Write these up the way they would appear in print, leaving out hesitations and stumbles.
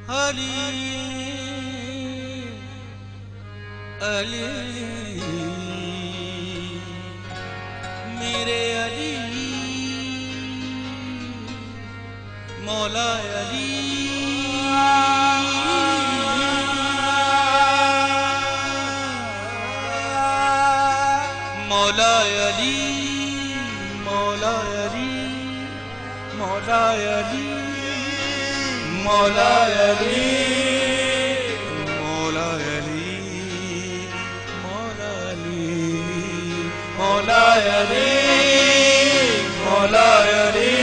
अली अली मेरे अली मौला अली मौला अली मौला अली मौला अली मौला अली मौला अली मौला अली मौला अली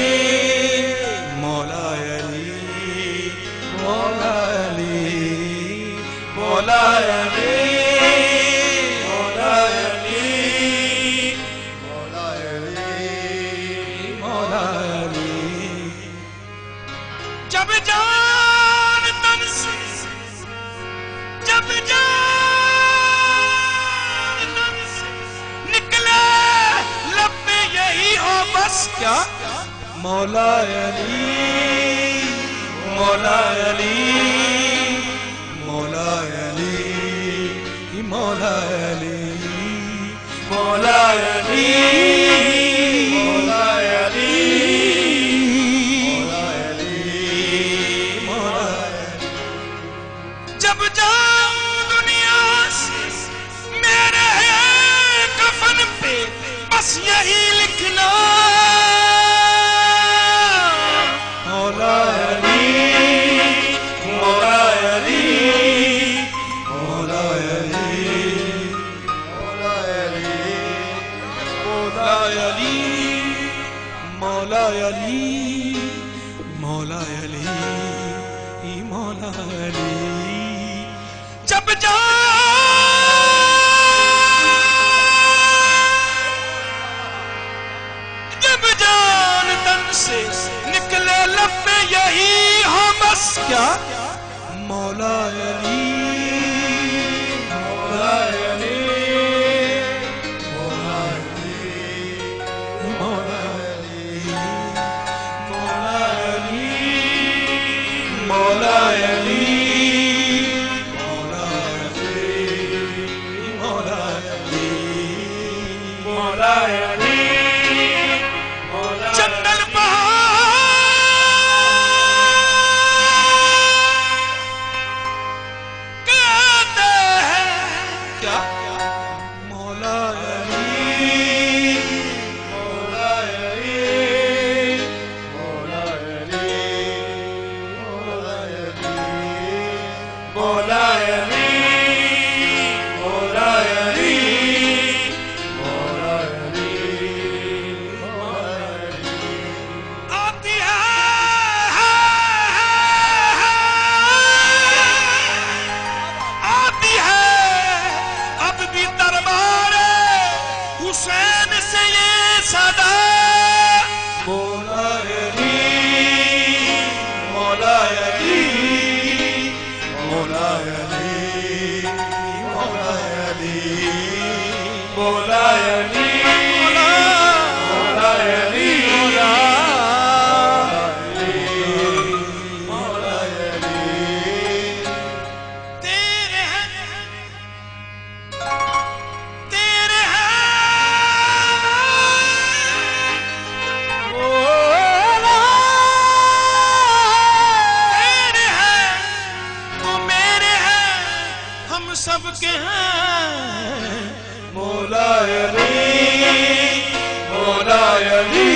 मौला अली मौला अली मौला अली मौला अली मौला अली जब जान तन से जब जान तन से निकले लब में यही हो बस क्या मौला अली मौला अली मौला अली मौला अली मौला अली जब जाऊं दुनिया से मेरे कफन पे बस यही लिखना मौला अली मौला अली मौला अली मौला अली मौला अली मौला अली मौला अली जब जान तन से निकले लब में यही हो बस क्या मौला अली मौला अली मौला अली मौला अली मौला अली मौला अली जंगल कहते हैं क्या मौला अली मौला अली मौला अली मौला अली मौला अली हुसैन से ये सदा मौला अली मौला अली मौला अली मौला अली मौला अली मौला अली मौला अली तेरे हैं सबके हैं मौला अली मौला अली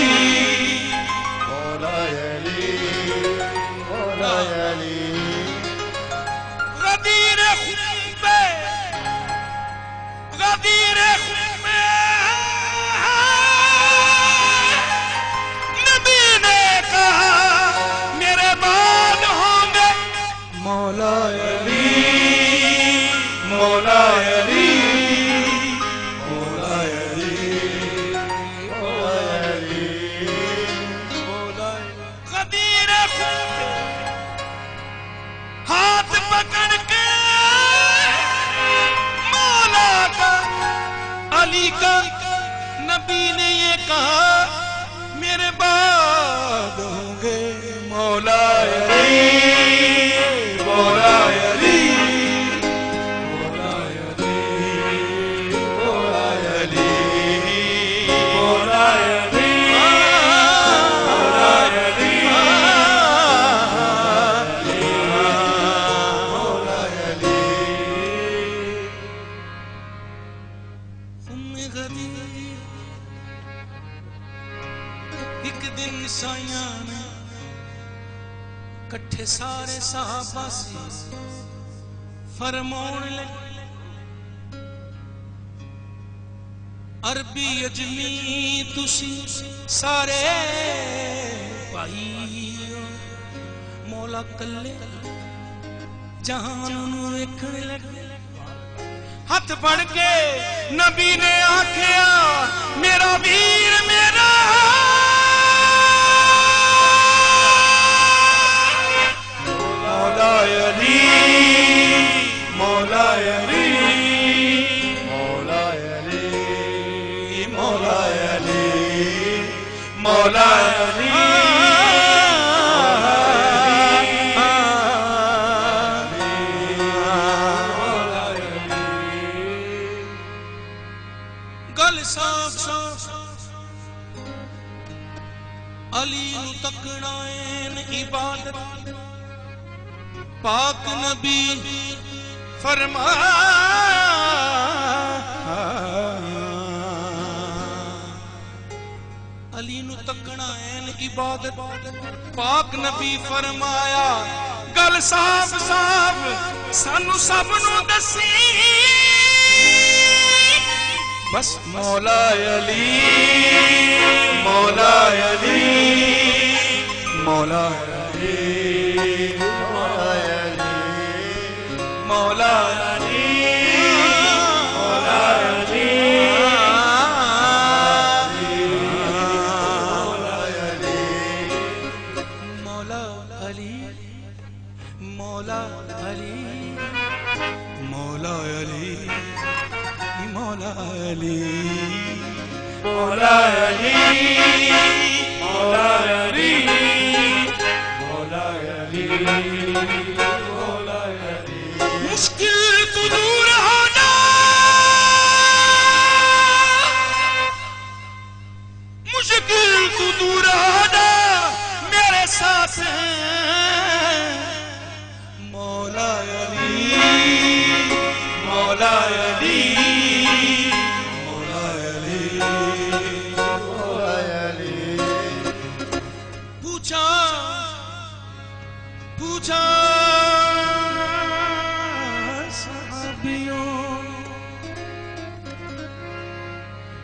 मौला अली मौला अली गदीर खुम्बे नबी ने कहा मेरे बाद होंगे मौला अली मौला अली मौला अली मौला अली मौला गदीर खुम्बे हाथ पकड़ के मौला का अली का नबी ने ये कहा मेरे बाद होंगे मौला अली इत्थे सारे साहबा से फरमाउण लगे अरबी अजमी तुसी सारे भाई मौला कल्ले जहान नूं वेखण लगे। हाथ बढ़ के नबी ने आखिया मेरा वीर मेरा मौला अली मौला अली मौला अली मौला अली मौला अली गल साफ साफ अली नू तकना ऐन इबादत पाक नबी फरमाया अली नू तकना ऐन इबादत पाक नबी फरमाया गल साफ साफ सानू सब नू दसी बस मौला अली मौला अली मौला अली मौला अली मौला अली मौला अली मौला अली मौला अली मौला अली मौला अली मौला अली मौला अली मौला अली मौला अली मुश्किल तू दूर हो जा मुश्किल तू दूर हो जा मेरे साथ मौला अली मौला अली पूछा साहबियों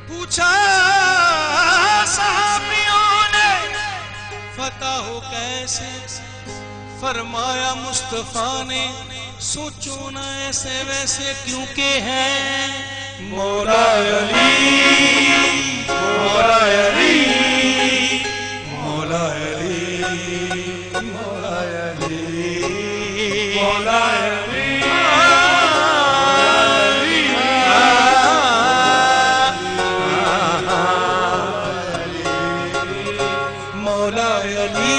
पूछा साहबियों ने फतह हो कैसे फरमाया मुस्तफा ने सोचो ना ऐसे वैसे क्योंकि है मौला अली मौला अली मौला अली मौला अली मौला अली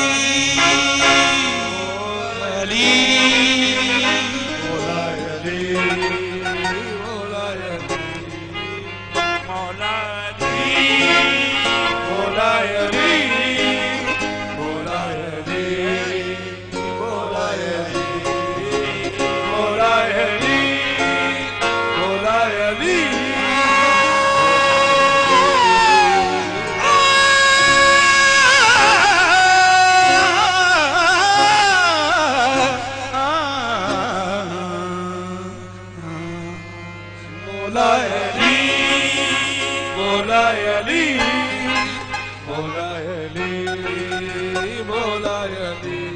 मौला अली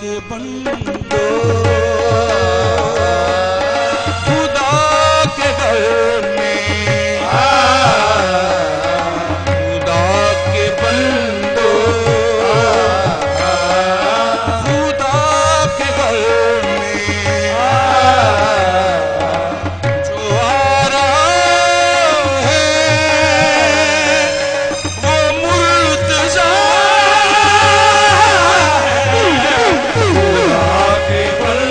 के बंदो खुदा के घर में खुदा के बंदो खुदा के घर में जो आ रहा है वो मुर्तज़ा के बल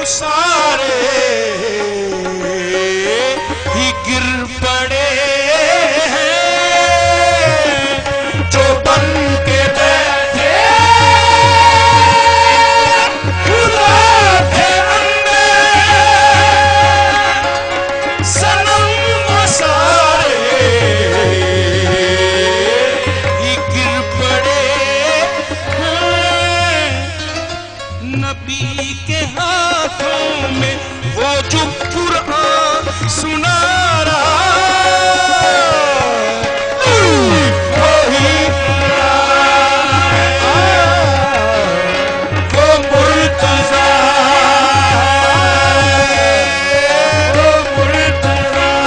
सारे ही गिर पड़े हैं जो बन के बैठे खुदा थे अंदर सनम वो सारे ही गिर पड़े हैं नबी के हाथों में वो जो कुरान सुना रहा वही वो मुर्तज़ा वो मुर्तज़ा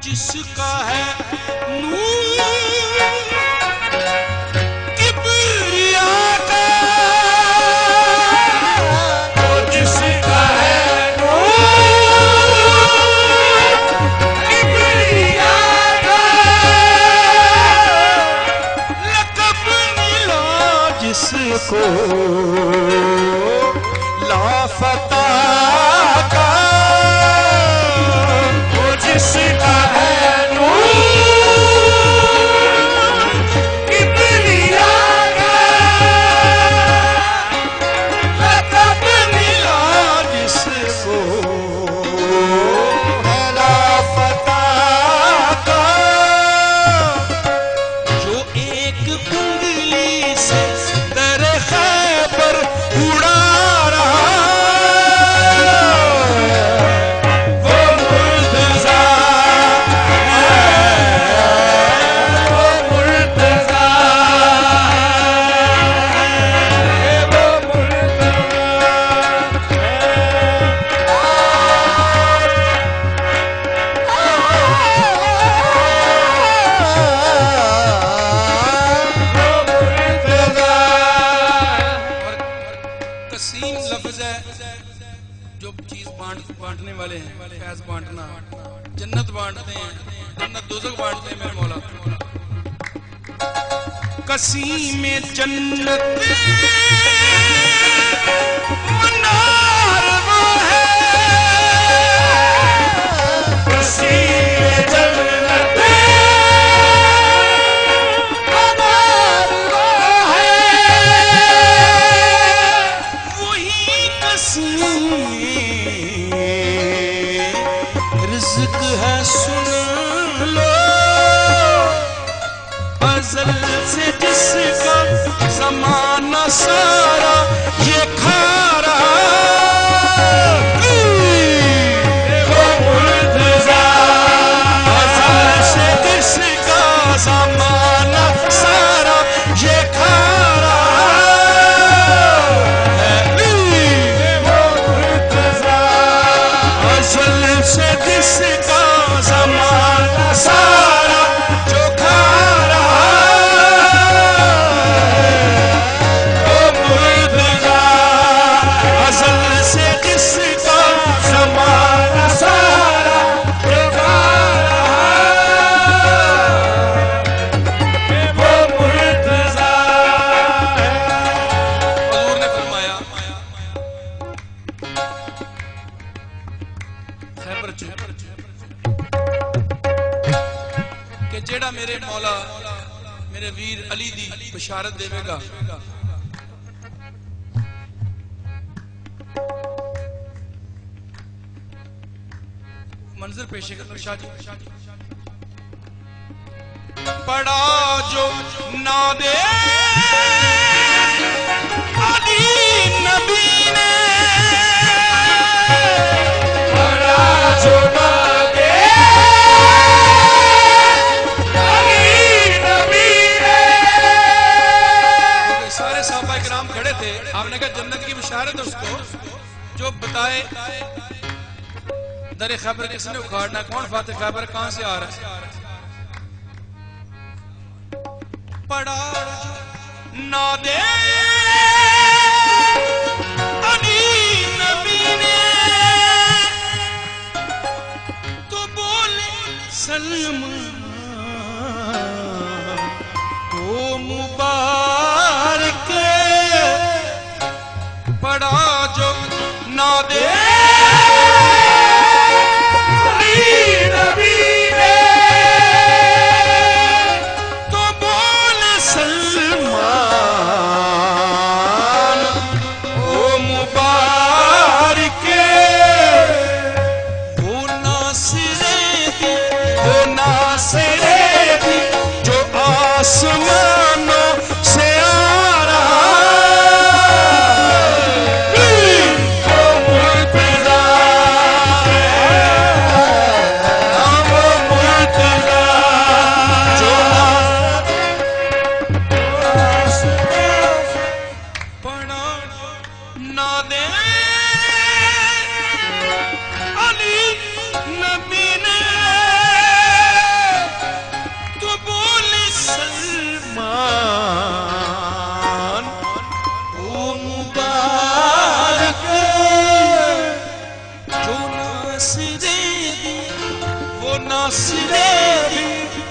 जिसका है नूर किबरिया का वो जिसका है नूर किबरिया का लक़ब मिला जिसको लाफता का वो जिसका है कसीम लफ्ज़ है जो चीज बांटने वाले हैं फैज़ बांटना जन्नत बांटते हैं जन्नत दोज़ख बांटते हैं मेरे मौला कसीम जन्नत मनार वो है कसीम जन्नत मनार वो है वही कसीम रिज़्क़ है सुन लो अज़ल से जिसका ज़माना सारा ये खा रहा वो मुर्तज़ा अज़ल से जिसका ज़माना सारा ये खा रहा वो मुर्तज़ा अज़ल से जिसका ज़माना सारा जो खा कि जेड़ा मेरे मौला मेरे वीर अली दी बशारत देवेगा मंजर पेश कर शाह जी पड़ा जो ना दे अली नबी ने पड़ा जो ना दे अली नबी ने सारे साहबा किराम खड़े थे आपने कहा जन्नत की बशारत है उसको जो बताए दर खैबर किसने उखाड़ना कौन फातिह खैबर कहां से आ रहा है पड़ा ना दे अली नबी ने तो बोले सलमान ओ मुबारक पड़ा जो ना दे अली नबी ने तो बोले सलमान ओ मुबारक वो नासिरे दी जो आसमानों से आ रहा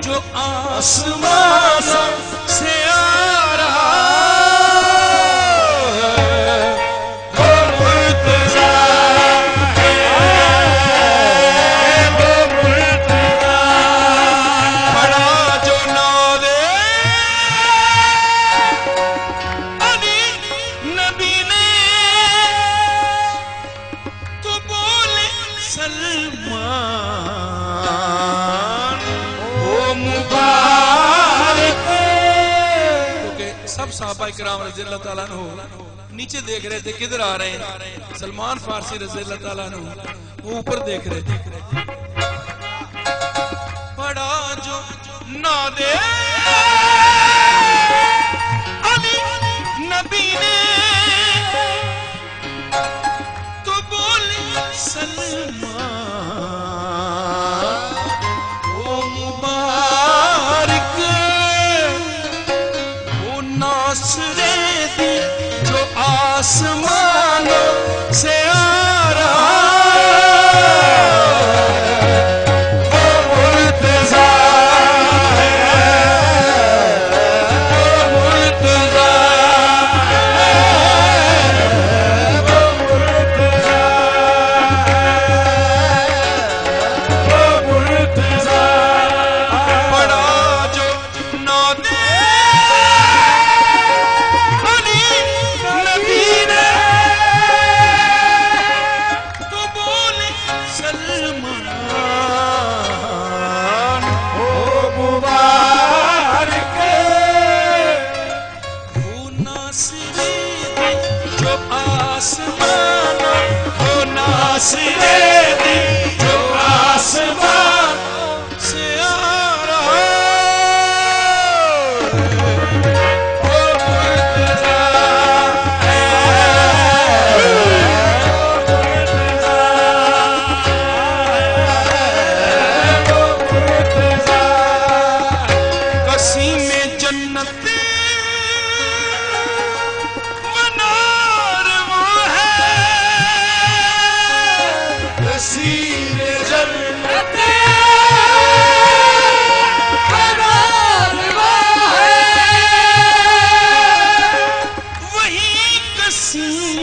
जो आसमानों से आ रहा वो मुर्तज़ा है, वो मुर्तज़ा पड़ा जो नादे अली नबी ने तो बोले सलमान मुबारक क्योंकि सब सहाबा इकराम रज़ियल्लाहु ताला अन्हु नीचे देख रहे थे किधर आ रहे हैं। सलमान फारसी रज़ियल्लाहु ताला अन्हु वो ऊपर देख रहे थे। पड़ा जो ना दे अली नबी ने तो बोले सलमान ओ मुबारक वो नासरे दी जो आसमानों से आ रहा वो मुर्तज़ा है, वो मुर्तज़ा है, वो मुर्तज़ा है, वो मुर्तज़ा पड़ा जो ना दे अली नबी ने तो बोले सलमान ओ मुबारक वो नासिरे दी जो आसमानों वो नासिरे दी जो आसमान से आ रहा वो मुर्तज़ा है, वो मुर्तज़ा है, वो मुर्तज़ा कसीम जन्नत मनार वो है कसीम जन्नत मनार वो है वही कसीम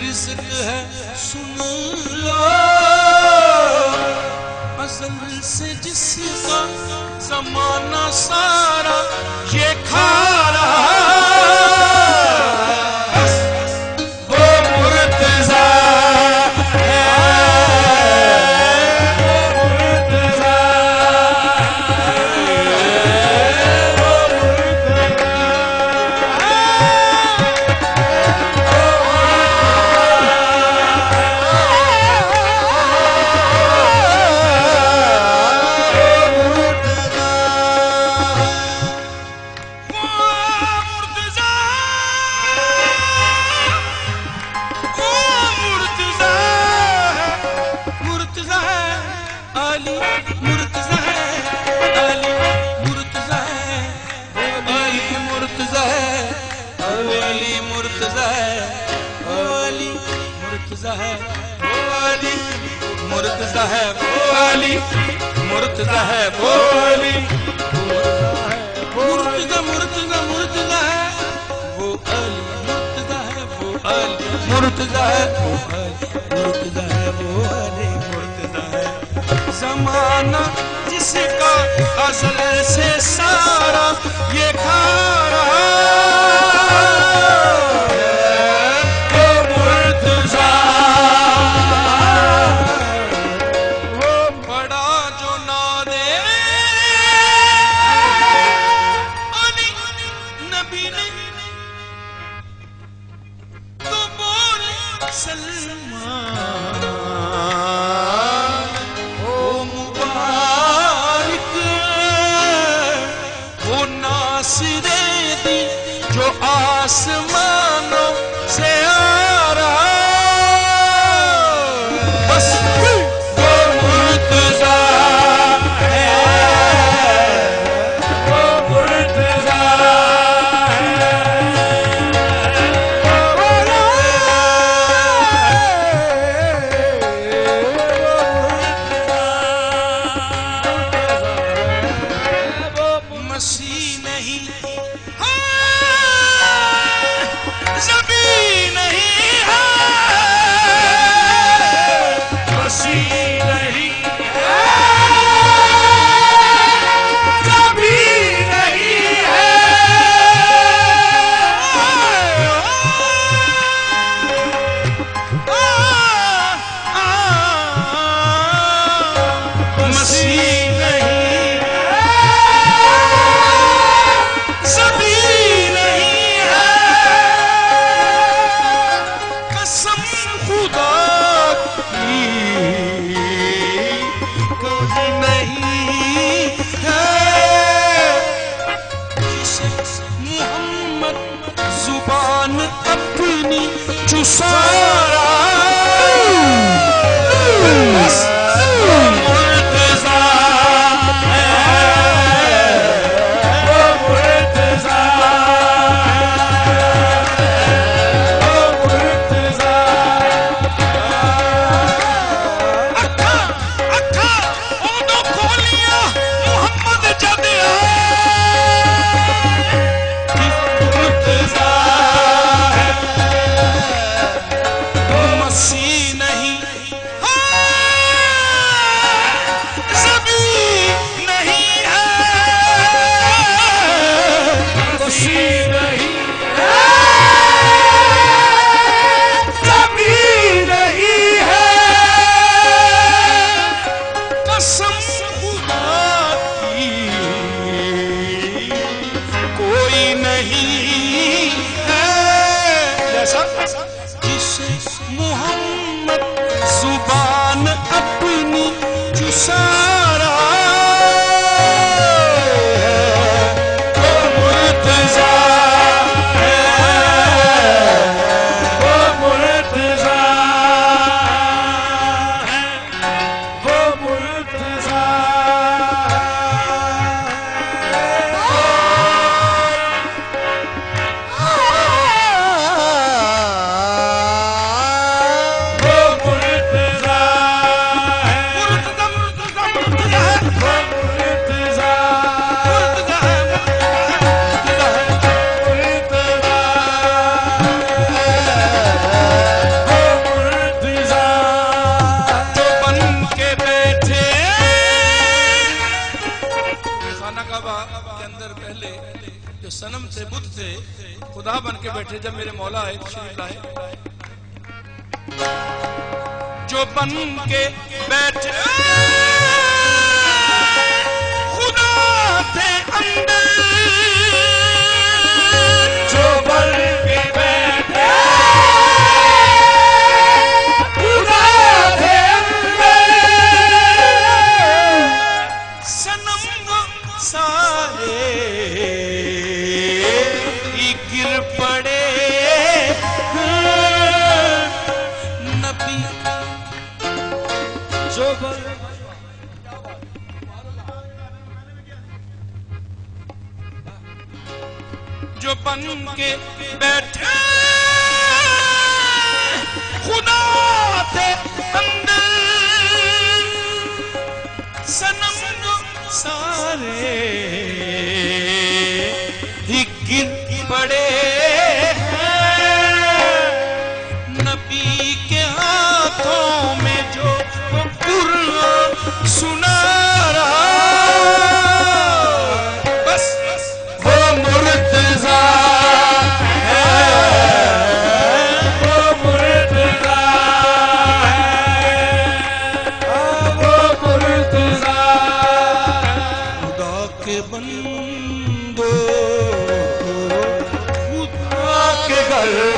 रिज़्क़ है सुन लो अज़ल से जिसका ज़माना सारा ये खा रहा वो मुर्तज़ा है, वो मुर्तज़ा है, वो मुर्तज़ा मुर्तज़ा है, अली मुर्तज़ा है, अली है वो अली, मुर्तजा है वो अली, मुर्तजा मुर्तजा मुर्तजा है वो अली, मुर्तजा है वो अली, मुर्तजा है वो अली, मुर्तजा है वो अली, मुर्तजा है। ज़माना जिसका अज़ल से सारा ये खा रहा आसमानों से आ रहा बस वो मुर्तज़ा है, वो मुर्तज़ा है, वो मसीह नहीं सारा वो मुर्तज़ा है, वो मुर्तज़ा है, वो मुर्तज़ा। अखा अखा ओदो खोलिया मोहम्मद जद मुर्तज़ा मोहम्मद जुबान अपनी जुसारा वो मुर्तज़ा है, वो मुर्तज़ा है, वो मुर्तज़ा सनम थे, बुत थे, खुदा बन के बैठे जब मेरे मौला आए तशरीफ लाए, जो बन के बैठे खुदा थे अंदर, जो बन के बैठे खुदा थे अंदर, सनम सारे गिर पड़े नबी जो बन के बैठे खुदा थे अंदर, सनम जो सारे ही गिर पड़े हैं, नबी के हाथों में जो वो कुरान सुना रहा, बस वो मुर्तज़ा बंदो खुदा के घर